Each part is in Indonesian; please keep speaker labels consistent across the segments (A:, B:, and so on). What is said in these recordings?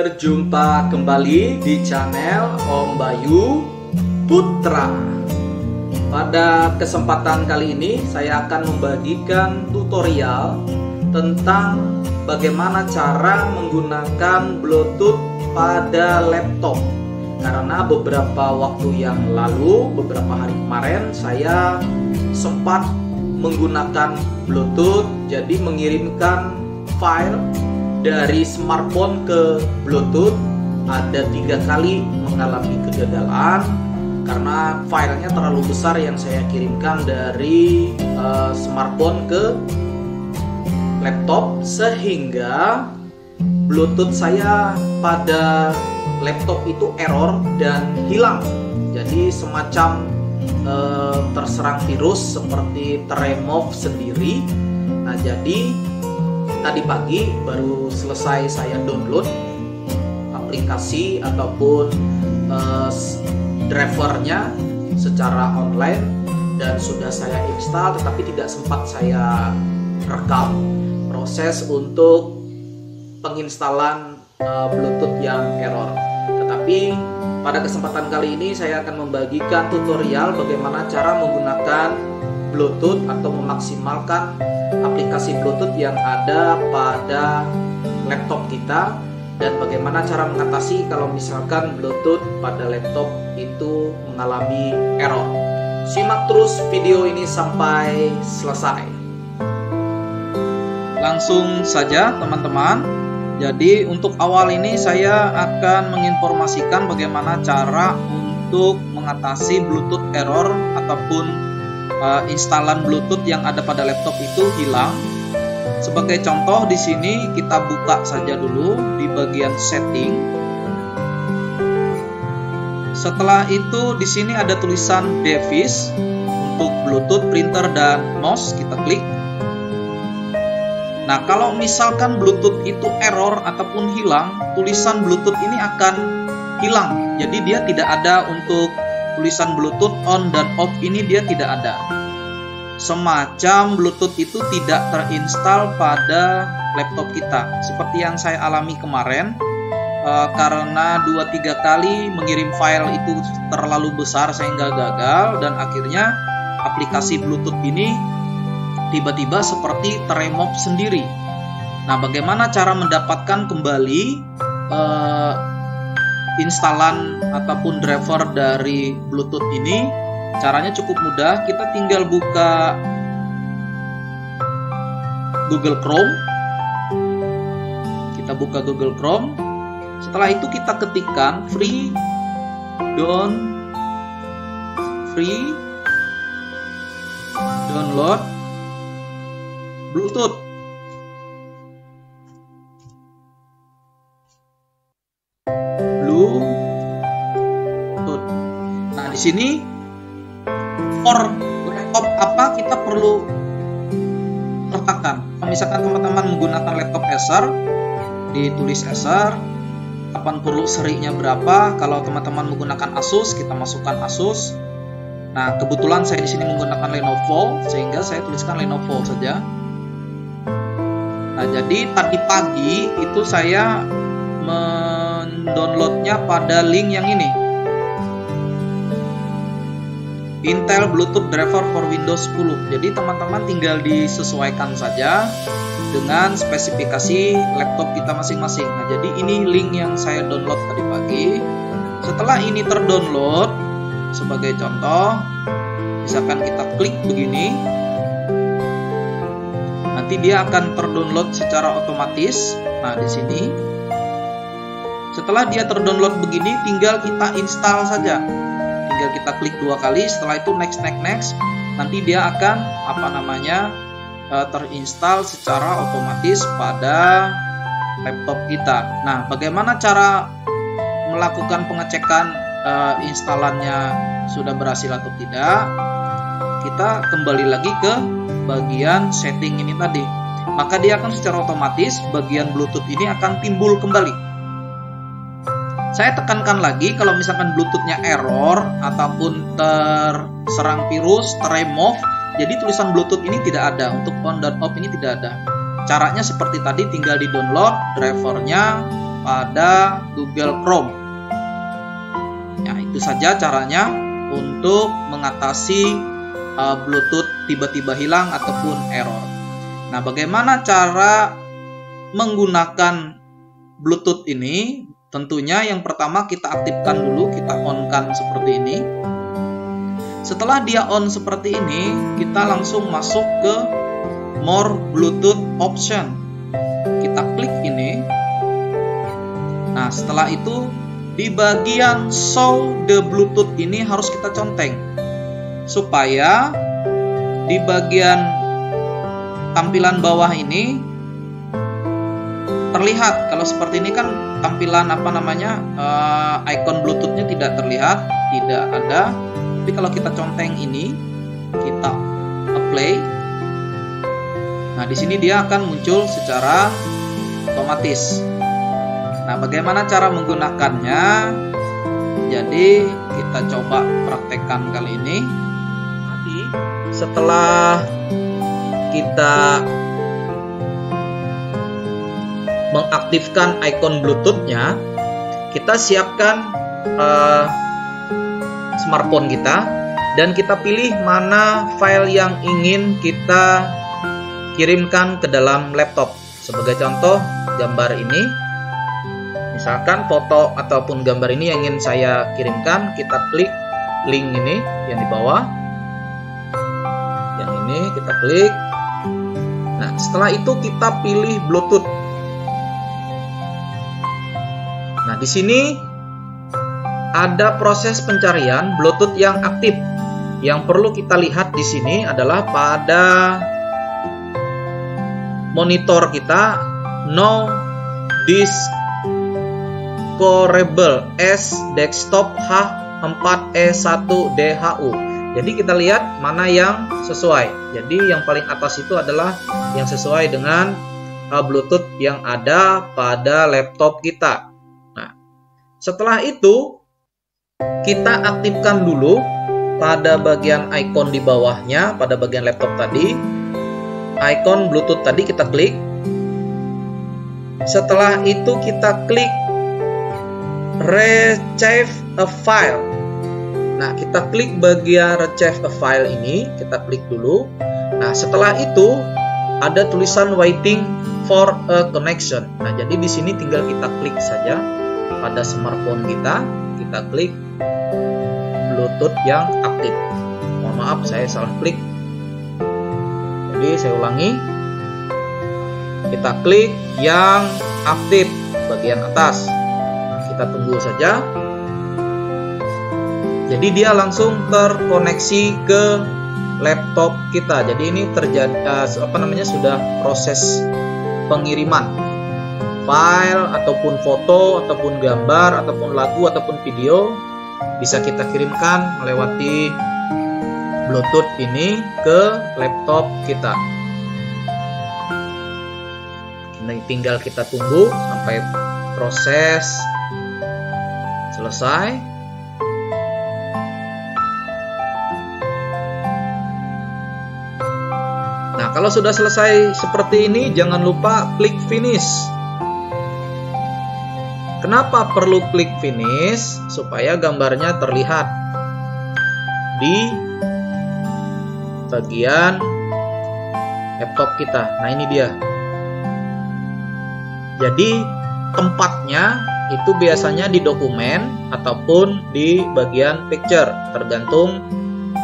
A: Berjumpa kembali di channel Om Bayu Putra. Pada kesempatan kali ini saya akan membagikan tutorial tentang bagaimana cara menggunakan Bluetooth pada laptop. Karena beberapa waktu yang lalu, beberapa hari kemarin, saya sempat menggunakan Bluetooth, jadi mengirimkan file dari smartphone ke Bluetooth. Ada 3 kali mengalami kegagalan karena filenya terlalu besar yang saya kirimkan dari smartphone ke laptop, sehingga Bluetooth saya pada laptop itu error dan hilang. Jadi semacam terserang virus seperti terremove sendiri. Nah, jadi tadi pagi baru selesai saya download aplikasi ataupun drivernya secara online dan sudah saya install, tetapi tidak sempat saya rekam proses untuk penginstalan Bluetooth yang error. Tetapi pada kesempatan kali ini saya akan membagikan tutorial bagaimana cara menggunakan Bluetooth atau memaksimalkan aplikasi Bluetooth yang ada pada laptop kita, dan bagaimana cara mengatasi kalau misalkan Bluetooth pada laptop itu mengalami error. Simak terus video ini sampai selesai. Langsung saja teman-teman. Jadi untuk awal ini saya akan menginformasikan bagaimana cara untuk mengatasi Bluetooth error ataupun instalan Bluetooth yang ada pada laptop itu hilang. Sebagai contoh di sini kita buka saja dulu di bagian setting. Setelah itu di sini ada tulisan device untuk Bluetooth, printer dan mouse, kita klik. Nah, kalau misalkan Bluetooth itu error ataupun hilang, tulisan Bluetooth ini akan hilang. Jadi dia tidak ada untuk tulisan Bluetooth on dan off ini, dia tidak ada. Semacam Bluetooth itu tidak terinstall pada laptop kita. Seperti yang saya alami kemarin, karena 2-3 kali mengirim file itu terlalu besar sehingga gagal, dan akhirnya aplikasi Bluetooth ini tiba-tiba seperti terremove sendiri. Nah, bagaimana cara mendapatkan kembali instalan ataupun driver dari Bluetooth ini? Caranya cukup mudah. Kita tinggal buka Google Chrome. Kita buka Google Chrome. Setelah itu kita ketikkan free download Bluetooth. Nah, di sini for laptop apa kita perlu letakkan. Kalau misalkan teman-teman menggunakan laptop Acer, ditulis Acer. Kapan perlu serinya berapa? Kalau teman-teman menggunakan Asus, kita masukkan Asus. Nah, kebetulan saya di sini menggunakan Lenovo, sehingga saya tuliskan Lenovo saja. Nah, jadi tadi pagi itu saya mendownloadnya pada link yang ini. Intel Bluetooth Driver for Windows 10. Jadi teman-teman tinggal disesuaikan saja dengan spesifikasi laptop kita masing-masing. Nah, jadi ini link yang saya download tadi pagi. Setelah ini terdownload, sebagai contoh, misalkan kita klik begini, nanti dia akan terdownload secara otomatis. Nah, di sini setelah dia terdownload begini, tinggal kita install saja. Tinggal kita klik 2 kali, setelah itu next. Nanti dia akan terinstall secara otomatis pada laptop kita. Nah, bagaimana cara melakukan pengecekan instalannya sudah berhasil atau tidak? Kita kembali lagi ke bagian setting ini tadi. Maka dia akan secara otomatis bagian Bluetooth ini akan timbul kembali. Saya tekankan lagi, kalau misalkan Bluetooth-nya error ataupun terserang virus, terremove, jadi tulisan Bluetooth ini tidak ada, untuk on dan off ini tidak ada. Caranya seperti tadi, tinggal di download drivernya, pada Google Chrome. Ya, itu saja caranya untuk mengatasi Bluetooth tiba-tiba hilang ataupun error. Nah, bagaimana cara menggunakan Bluetooth ini? Tentunya yang pertama kita aktifkan dulu, kita on-kan seperti ini. Setelah dia on seperti ini, kita langsung masuk ke More Bluetooth Option. Kita klik ini. Nah, setelah itu di bagian Show the Bluetooth ini harus kita conteng supaya di bagian tampilan bawah ini terlihat. Kalau seperti ini kan tampilan icon Bluetooth-nya tidak terlihat, tidak ada. Tapi kalau kita conteng ini, kita apply. Nah, di sini dia akan muncul secara otomatis. Nah, bagaimana cara menggunakannya? Jadi kita coba praktekkan kali ini. Tadi setelah kita mengaktifkan icon Bluetooth-nya, kita siapkan smartphone kita dan kita pilih mana file yang ingin kita kirimkan ke dalam laptop. Sebagai contoh, gambar ini, misalkan foto ataupun gambar ini yang ingin saya kirimkan, kita klik link ini yang di bawah, yang ini kita klik. Nah, setelah itu kita pilih Bluetooth. Nah, di sini ada proses pencarian Bluetooth yang aktif. Yang perlu kita lihat di sini adalah pada monitor kita No Discoverable S Desktop H4E1DHU. Jadi kita lihat mana yang sesuai. Jadi yang paling atas itu adalah yang sesuai dengan Bluetooth yang ada pada laptop kita. Setelah itu, kita aktifkan dulu pada bagian icon di bawahnya, pada bagian laptop tadi. Icon Bluetooth tadi kita klik. Setelah itu kita klik Retrieve a File. Nah, kita klik bagian Retrieve a File ini, kita klik dulu. Nah, setelah itu ada tulisan Waiting for a Connection. Nah, jadi di sini tinggal kita klik saja. Pada smartphone kita klik Bluetooth yang aktif. Mohon maaf, saya salah klik. Jadi saya ulangi. Kita klik yang aktif bagian atas. Kita tunggu saja. Jadi dia langsung terkoneksi ke laptop kita. Jadi ini terjadi sudah proses pengiriman file ataupun foto ataupun gambar ataupun lagu ataupun video bisa kita kirimkan melewati Bluetooth ini ke laptop kita. Tinggal kita tunggu sampai proses selesai. Nah, kalau sudah selesai seperti ini, jangan lupa klik finish. Kenapa perlu klik finish? Supaya gambarnya terlihat di bagian laptop kita. Nah, ini dia. Jadi tempatnya itu biasanya di dokumen ataupun di bagian picture, tergantung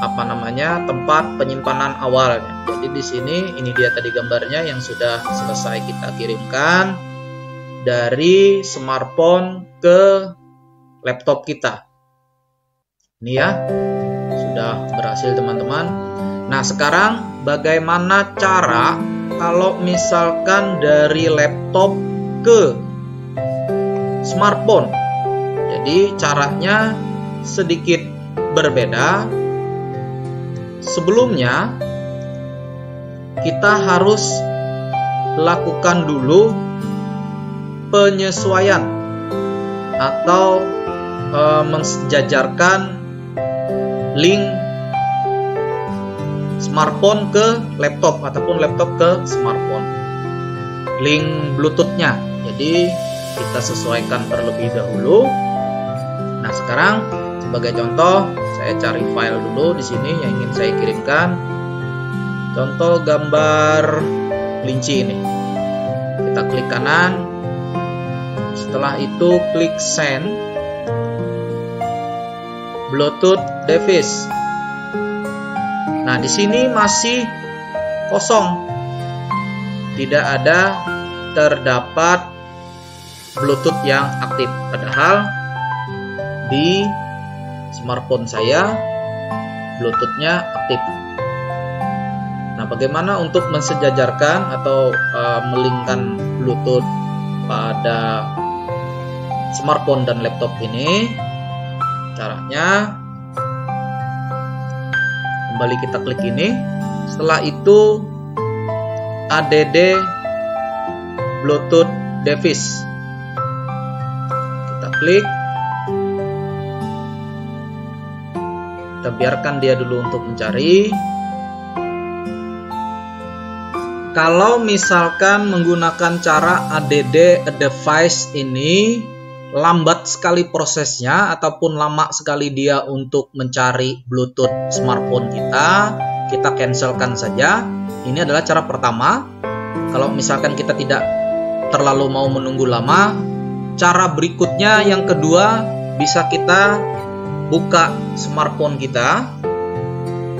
A: tempat penyimpanan awalnya. Jadi di sini ini dia tadi gambarnya yang sudah selesai kita kirimkan dari smartphone ke laptop kita. Ini ya, sudah berhasil teman-teman. Nah, sekarang bagaimana cara kalau misalkan dari laptop ke smartphone? Jadi caranya sedikit berbeda. Sebelumnya kita harus lakukan dulu penyesuaian atau menjajarkan link smartphone ke laptop ataupun laptop ke smartphone, link Bluetooth-nya. Jadi kita sesuaikan terlebih dahulu. Nah, sekarang sebagai contoh, saya cari file dulu di sini yang ingin saya kirimkan. Contoh gambar kelinci ini. Kita klik kanan. Setelah itu klik send. Bluetooth device. Nah, di sini masih kosong. Tidak ada terdapat Bluetooth yang aktif. Padahal di smartphone saya Bluetooth-nya aktif. Nah, bagaimana untuk mensejajarkan atau melingkan Bluetooth pada smartphone dan laptop ini? Caranya, kembali kita klik ini. Setelah itu add Bluetooth device. Kita klik. Kita biarkan dia dulu untuk mencari. Kalau misalkan menggunakan cara add device ini lambat sekali prosesnya ataupun lama sekali dia untuk mencari Bluetooth smartphone kita cancelkan saja. Ini adalah cara pertama. Kalau misalkan kita tidak terlalu mau menunggu lama, cara berikutnya yang kedua, bisa kita buka smartphone kita.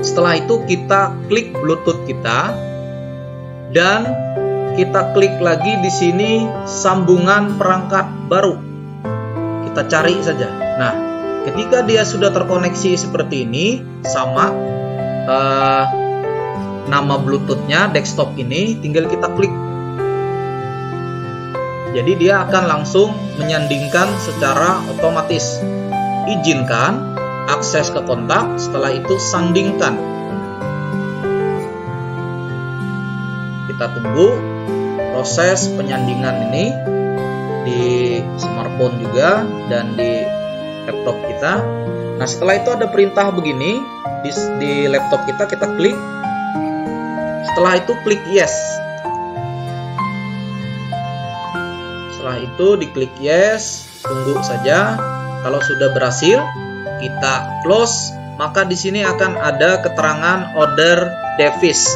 A: Setelah itu kita klik Bluetooth kita dan kita klik lagi di sini sambungan perangkat baru. Kita cari saja. Nah, ketika dia sudah terkoneksi seperti ini, sama nama Bluetooth-nya desktop ini, tinggal kita klik. Jadi dia akan langsung menyandingkan secara otomatis. Izinkan akses ke kontak, setelah itu sandingkan. Kita tunggu proses penyandingan ini di smartphone juga dan di laptop kita. Nah, setelah itu ada perintah begini di laptop kita klik. Setelah itu klik yes. Setelah itu diklik yes, tunggu saja. Kalau sudah berhasil, kita close, maka di sini akan ada keterangan order device.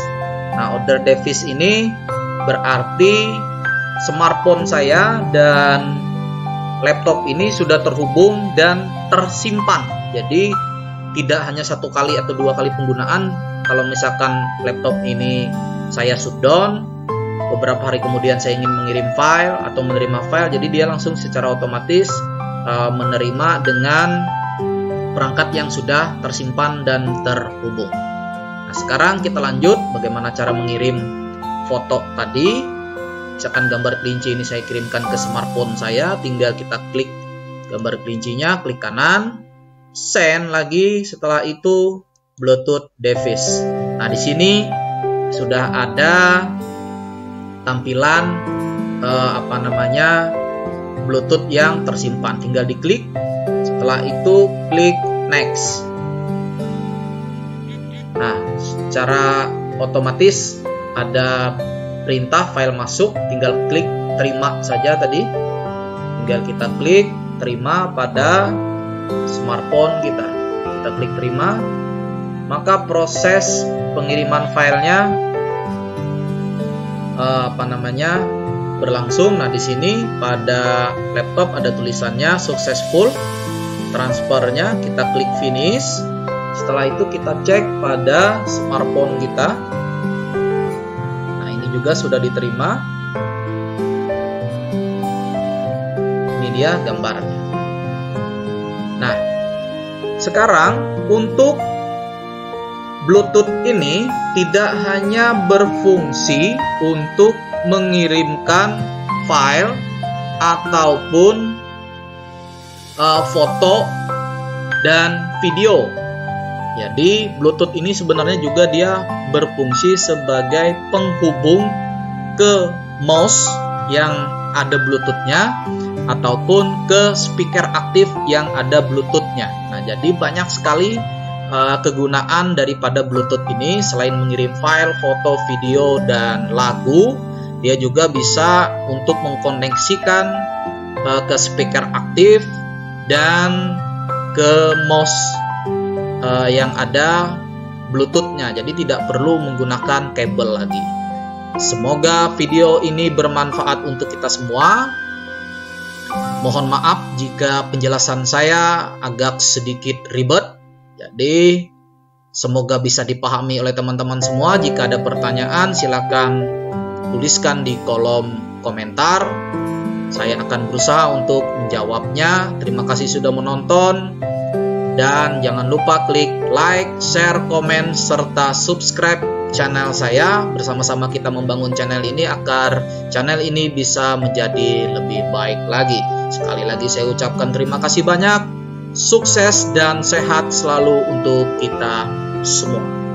A: Nah, order device ini berarti smartphone saya dan laptop ini sudah terhubung dan tersimpan. Jadi tidak hanya satu kali atau dua kali penggunaan. Kalau misalkan laptop ini saya shutdown, beberapa hari kemudian saya ingin mengirim file atau menerima file, jadi dia langsung secara otomatis menerima dengan perangkat yang sudah tersimpan dan terhubung. Nah, sekarang kita lanjut bagaimana cara mengirim foto tadi. Misalkan gambar kelinci ini saya kirimkan ke smartphone saya, tinggal kita klik gambar kelincinya, klik kanan, send lagi, setelah itu Bluetooth device. Nah, di sini sudah ada tampilan Bluetooth yang tersimpan, tinggal diklik. Setelah itu klik next. Nah, secara otomatis ada perintah file masuk, tinggal klik terima saja tadi. Tinggal kita klik terima pada smartphone kita. Kita klik terima, maka proses pengiriman filenya berlangsung. Nah, di sini pada laptop ada tulisannya successful transfernya, kita klik finish. Setelah itu kita cek pada smartphone kita. Nah, ini juga sudah diterima. Ini dia gambarnya. Nah, sekarang untuk Bluetooth ini tidak hanya berfungsi untuk mengirimkan file ataupun foto dan video. Jadi Bluetooth ini sebenarnya juga dia berfungsi sebagai penghubung ke mouse yang ada Bluetooth-nya ataupun ke speaker aktif yang ada Bluetooth-nya. Nah, jadi banyak sekali kegunaan daripada Bluetooth ini. Selain mengirim file, foto, video, dan lagu, dia juga bisa untuk mengkoneksikan ke speaker aktif dan ke mouse yang ada Bluetooth-nya, jadi tidak perlu menggunakan kabel lagi. Semoga video ini bermanfaat untuk kita semua. Mohon maaf jika penjelasan saya agak sedikit ribet. Jadi semoga bisa dipahami oleh teman-teman semua. Jika ada pertanyaan silakan tuliskan di kolom komentar. Saya akan berusaha untuk menjawabnya. Terima kasih sudah menonton. Dan jangan lupa klik like, share, komen, serta subscribe channel saya. Bersama-sama kita membangun channel ini agar channel ini bisa menjadi lebih baik lagi. Sekali lagi saya ucapkan terima kasih banyak. Sukses dan sehat selalu untuk kita semua.